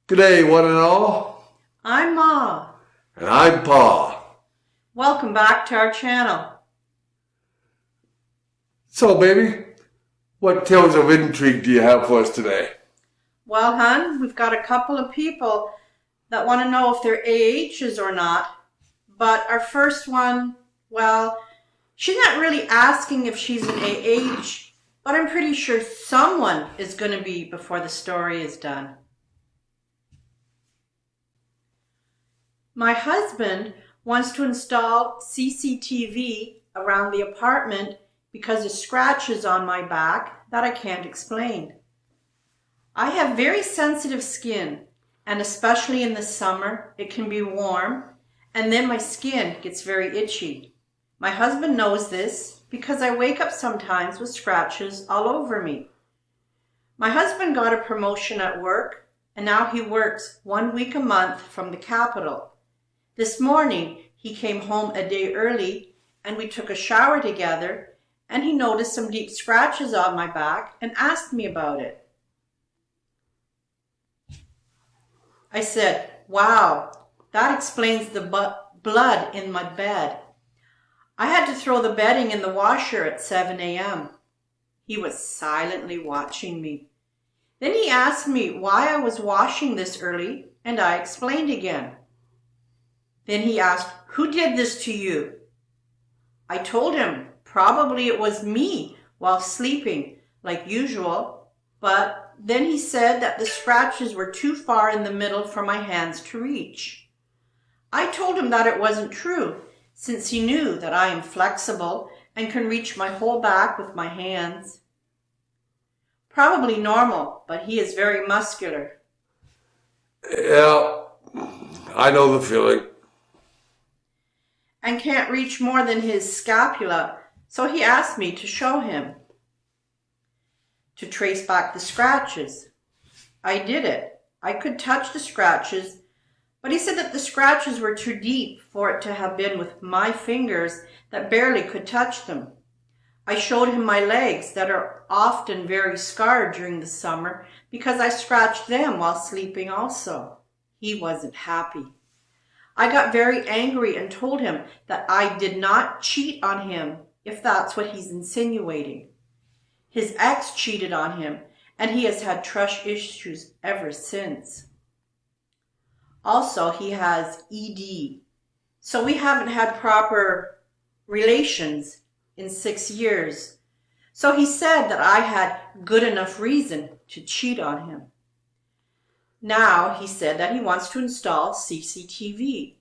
G'day, one and all. I'm Ma. And I'm Pa. Welcome back to our channel. So, baby, what tales of intrigue do you have for us today? Well, hun, we've got a couple of people that want to know if they're AHs or not. But our first one, well, she's not really asking if she's an AH, but I'm pretty sure someone is going to be before the story is done. My husband wants to install CCTV around the apartment because of scratches on my back that I can't explain. I have very sensitive skin, and especially in the summer, it can be warm, and then my skin gets very itchy. My husband knows this because I wake up sometimes with scratches all over me. My husband got a promotion at work, and now he works 1 week a month from the capital. This morning, he came home a day early, and we took a shower together, and he noticed some deep scratches on my back and asked me about it. I said, "Wow, that explains the blood in my bed." I had to throw the bedding in the washer at 7 a.m. He was silently watching me. Then he asked me why I was washing this early, and I explained again. Then he asked, "Who did this to you?" I told him probably it was me while sleeping, like usual, but then he said that the scratches were too far in the middle for my hands to reach. I told him that it wasn't true, since he knew that I am flexible and can reach my whole back with my hands. Probably normal, but he is very muscular. Yeah, I know the feeling. And can't reach more than his scapula, so he asked me to show him, to trace back the scratches. I did it. I could touch the scratches, but he said that the scratches were too deep for it to have been with my fingers that barely could touch them. I showed him my legs that are often very scarred during the summer because I scratched them while sleeping also. He wasn't happy. I got very angry and told him that I did not cheat on him, if that's what he's insinuating. His ex cheated on him, and he has had trust issues ever since. Also, he has ED, so we haven't had proper relations in 6 years. So he said that I had good enough reason to cheat on him. Now he said that he wants to install CCTV.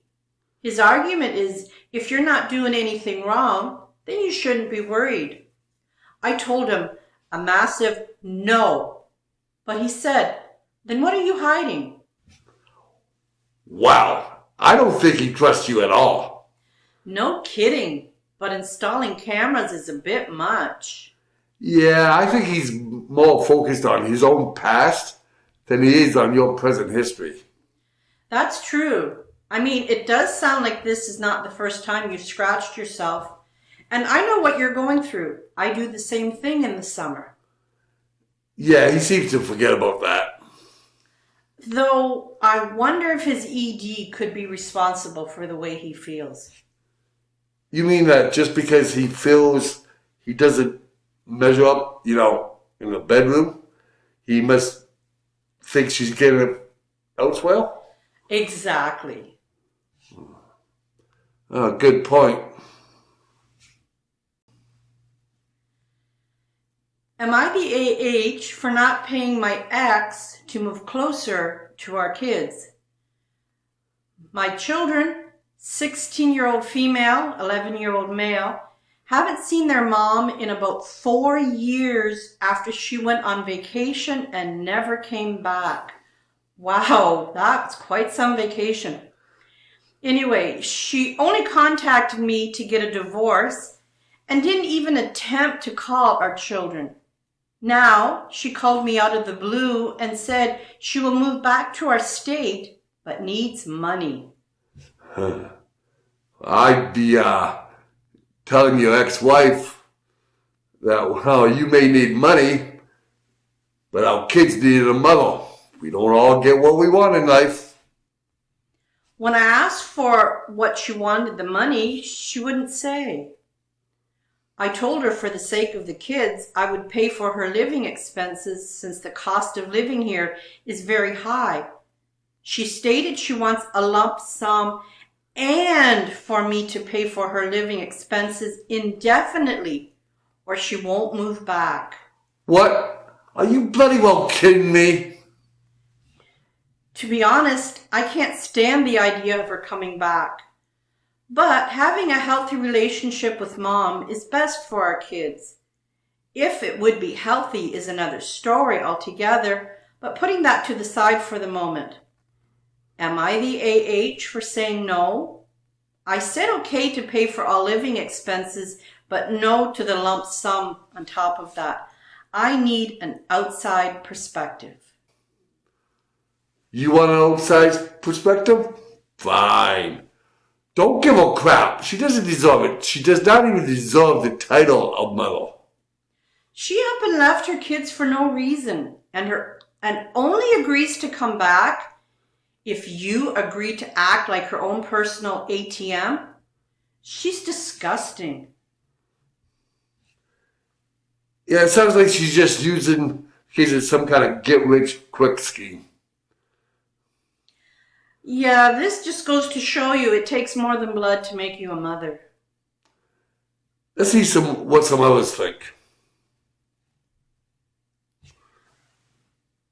His argument is, if you're not doing anything wrong, then you shouldn't be worried. I told him a massive no, but he said, "Then what are you hiding?" Wow, I don't think he trusts you at all. No kidding, but installing cameras is a bit much. Yeah, I think he's more focused on his own past than he is on your present history. That's true. I mean, it does sound like this is not the first time you've scratched yourself. And I know what you're going through. I do the same thing in the summer. Yeah, he seems to forget about that. Though I wonder if his ED could be responsible for the way he feels. You mean that just because he feels he doesn't measure up, in the bedroom, he must think she's getting it elsewhere? Exactly. Oh, good point. Am I the AH for not paying my ex to move closer to our kids? My children, 16-year-old female, 11-year-old male, haven't seen their mom in about 4 years after she went on vacation and never came back. Wow, that's quite some vacation. Anyway, she only contacted me to get a divorce and didn't even attempt to call our children. Now, she called me out of the blue and said she will move back to our state, but needs money. I'd be telling your ex-wife that, well, you may need money, but our kids needed a mother We don't all get what we want in life. When I asked for what she wanted the money, she wouldn't say. I told her for the sake of the kids, I would pay for her living expenses since the cost of living here is very high. She stated she wants a lump sum and for me to pay for her living expenses indefinitely, or she won't move back. What? Are you bloody well kidding me? To be honest, I can't stand the idea of her coming back. But having a healthy relationship with Mom is best for our kids. If it would be healthy is another story altogether, but putting that to the side for the moment. Am I the AH for saying no? I said okay to pay for all living expenses, but no to the lump sum on top of that. I need an outside perspective. You want an outside perspective? Fine. Don't give a crap. She doesn't deserve it. She does not even deserve the title of mother. She up and left her kids for no reason and only agrees to come back if you agree to act like her own personal ATM. She's disgusting. Yeah, it sounds like she's just using some kind of get-rich-quick scheme. Yeah, this just goes to show you it takes more than blood to make you a mother. Let's see what some others think.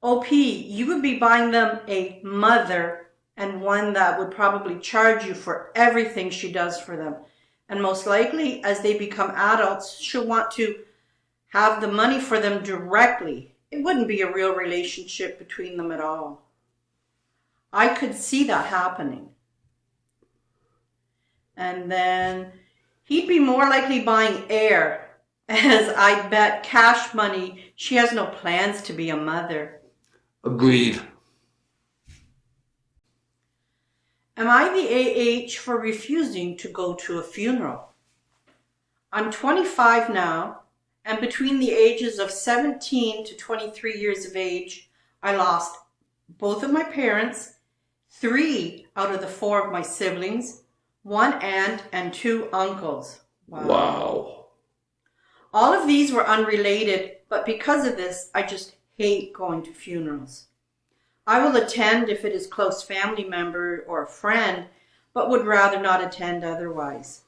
OP, you would be buying them a mother and one that would probably charge you for everything she does for them. And most likely, as they become adults, she'll want to have the money for them directly. It wouldn't be a real relationship between them at all. I could see that happening. And then he'd be more likely buying air, as I bet cash money she has no plans to be a mother. Agreed. Am I the AH for refusing to go to a funeral? I'm 25 now, and between the ages of 17 to 23 years of age, I lost both of my parents, 3 out of the 4 of my siblings, 1 aunt, and 2 uncles. Wow. All of these were unrelated, but because of this, I just hate going to funerals. I will attend if it is a close family member or a friend, but would rather not attend otherwise.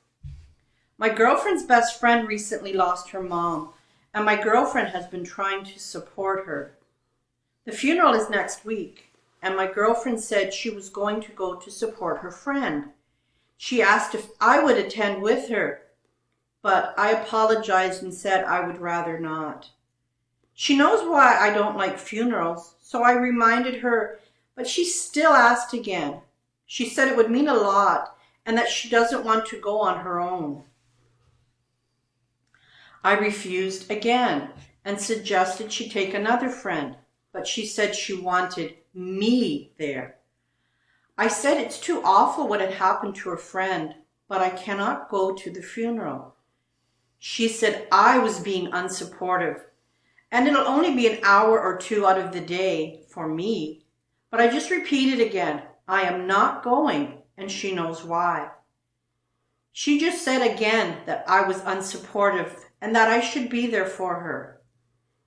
My girlfriend's best friend recently lost her mom, and my girlfriend has been trying to support her. The funeral is next week, and my girlfriend said she was going to go to support her friend. She asked if I would attend with her, but I apologized and said I would rather not. She knows why I don't like funerals, so I reminded her, but she still asked again. She said it would mean a lot and that she doesn't want to go on her own. I refused again and suggested she take another friend, but she said she wanted me there. I said it's too awful what had happened to her friend, but I cannot go to the funeral. She said I was being unsupportive, and it'll only be an hour or 2 out of the day for me. But I just repeated again, I am not going, and she knows why. She just said again that I was unsupportive and that I should be there for her.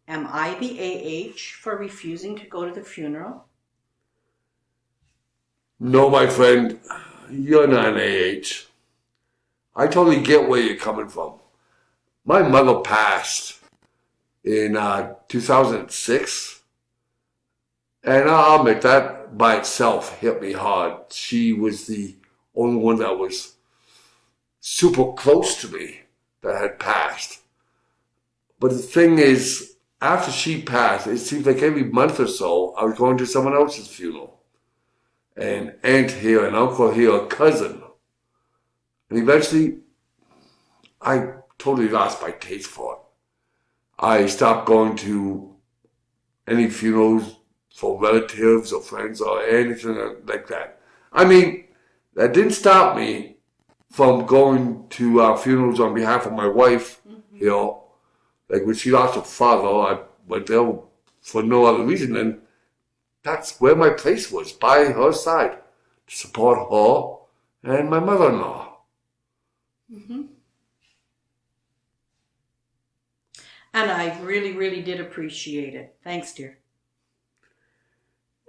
Am I the AH for refusing to go to the funeral? No, my friend, you're not an AH. I totally get where you're coming from. My mother passed in 2006, and I'll admit that by itself hit me hard. She was the only one that was super close to me that had passed. But the thing is, after she passed, it seems like every month or so, I was going to someone else's funeral. An aunt here, an uncle here, a cousin. And eventually, I totally lost my taste for it. I stopped going to any funerals for relatives or friends or anything like that. I mean, that didn't stop me from going to funerals on behalf of my wife, you know. Like when she lost her father, I went there for no other reason than that's where my place was, by her side, to support her and my mother-in-law. Mm-hmm. And I really, really did appreciate it. Thanks, dear.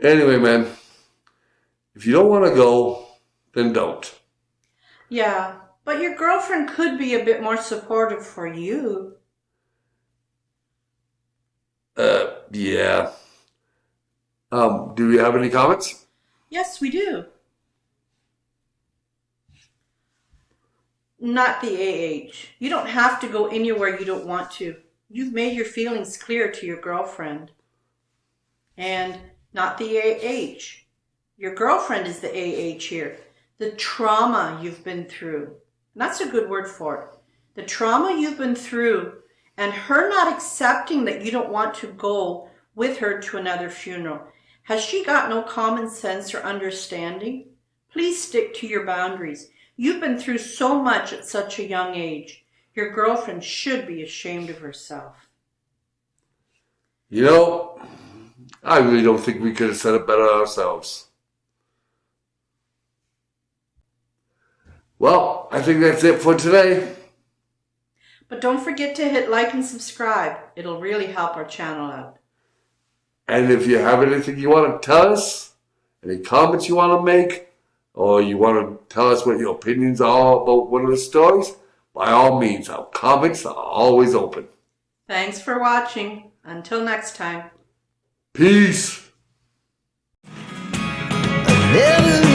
Anyway, man, if you don't want to go, then don't. Yeah, but your girlfriend could be a bit more supportive for you. Yeah. Do we have any comments? Yes, we do. Not the AH. You don't have to go anywhere you don't want to. You've made your feelings clear to your girlfriend. And not the AH. Your girlfriend is the AH here. The trauma you've been through. And that's a good word for it. The trauma you've been through and her not accepting that you don't want to go with her to another funeral. Has she got no common sense or understanding? Please stick to your boundaries. You've been through so much at such a young age. Your girlfriend should be ashamed of herself. You know, I really don't think we could have said it better ourselves. Well, I think that's it for today. But don't forget to hit like and subscribe. It'll really help our channel out. And if you have anything you want to tell us, any comments you want to make, or you want to tell us what your opinions are about one of the stories, by all means, our comments are always open. Thanks for watching. Until next time. Peace. I never